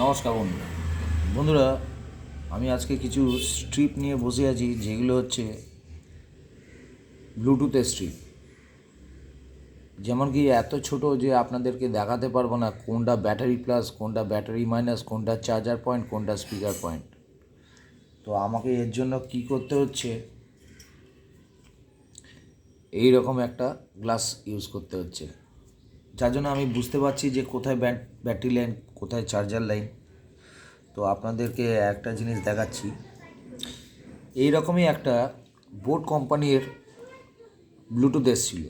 নমস্কার বন্ধুরা, আমি আজকে কিছু স্ট্রিপ নিয়ে বসে আছি, যেগুলো হচ্ছে ব্লুটুথের স্ট্রিপ। যেমন কি এত ছোট যে আপনাদেরকে দেখাতে পারবো না কোনটা ব্যাটারি প্লাস, কোনটা ব্যাটারি মাইনাস, কোনটা চার্জার পয়েন্ট, কোনটা স্পিকার পয়েন্ট। তো আমাকে এর জন্য কি করতে হচ্ছে, এই রকম একটা গ্লাস ইউজ করতে হচ্ছে, যার জন্য আমি বুঝতে পারছি যে কোথায় ব্যাটারি লাইন, কোথায় চার্জার লাইন। তো আপনাদেরকে একটা জিনিস দেখাচ্ছি। এই রকমই একটা বোট কোম্পানির ব্লুটুথ এসেছিল।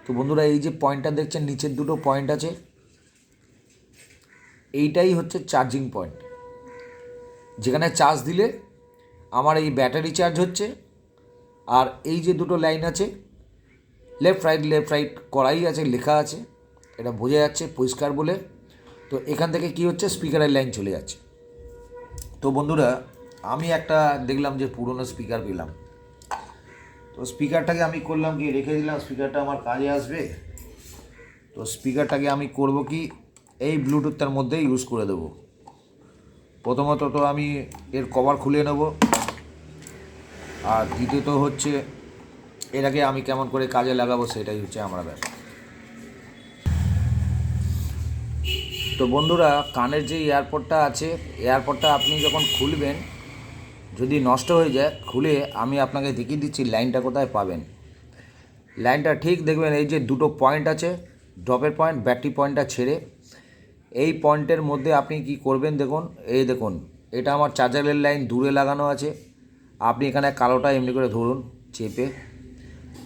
তো বন্ধুরা, এই যে পয়েন্টটা দেখছেন, নিচের দুটো পয়েন্ট আছে, এইটাই হচ্ছে চার্জিং পয়েন্ট, যেখানে চার্জ দিলে আমার এই ব্যাটারি চার্জ হচ্ছে। আর এই যে দুটো লাইন আছে, লেফট রাইট করাই আছে, লেখা আছে, এটা বোঝা যাচ্ছে পরিষ্কার বলে। তো এখান থেকে কি হচ্ছে, স্পিকারের লাইন চলে যাচ্ছে। তো বন্ধুরা, আমি একটা দেখলাম যে পুরনো স্পিকার পেলাম। তো স্পিকারটাকে আমি করলাম কি, রেখে দিলাম, স্পিকারটা আমার কাজে আসবে। তো স্পিকারটাকে আমি করব কি, এই ব্লুটুথটার মধ্যে ইউজ করে দেবো। প্রথমত তো আমি এর কভার খুলে নেব, আর দ্বিতীয়ত হচ্ছে এটাকে আমি কেমন করে কাজে লাগাবো, সেটাই হচ্ছে আমার ব্যাপার। তো বন্ধুরা, কানের যে এয়ারপডটা আছে, এয়ারপডটা আপনি যখন খুলবেন, যদি নষ্ট হয়ে যায়, খুলে আমি আপনাকে দেখিয়ে দিচ্ছি লাইনটা কোথায় পাবেন। লাইনটা ঠিক দেখবেন, এই যে দুটো পয়েন্ট আছে, ড্রপের পয়েন্ট, ব্যাটারি পয়েন্টটা ছেড়ে এই পয়েন্টের মধ্যে আপনি কি করবেন, দেখুন, এই দেখুন, এটা আমার চার্জারের লাইন দূরে লাগানো আছে। আপনি এখানে কালোটা এমনি করে ধরুন চেপে,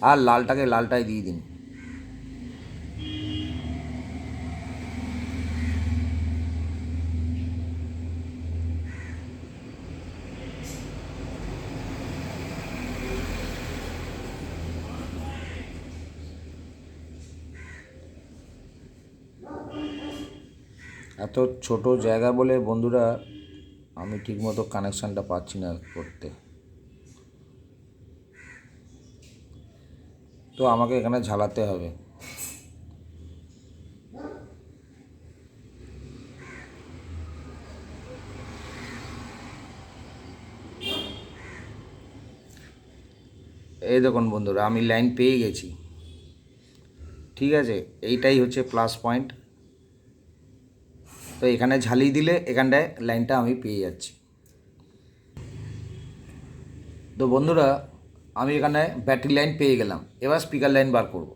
আর লালটাকে লালটায় দিয়ে দিন। এত ছোট জায়গা বলে বন্ধুরা আমি ঠিকমতো কানেকশানটা পাচ্ছি না করতে। তো আমাকে এখানে ঝালাতে হবে। এই দেখুন বন্ধুরা, আমি লাইন পেয়ে গেছি। ঠিক আছে, এইটাই হচ্ছে প্লাস পয়েন্ট। তো এখানে ঝালিয়ে দিলে এখানটায় লাইনটা আমি পেয়ে যাচ্ছি। তো বন্ধুরা, আমি এখানে ব্যাটারি লাইন পেয়ে গেলাম, এবার স্পিকার লাইন বার করব।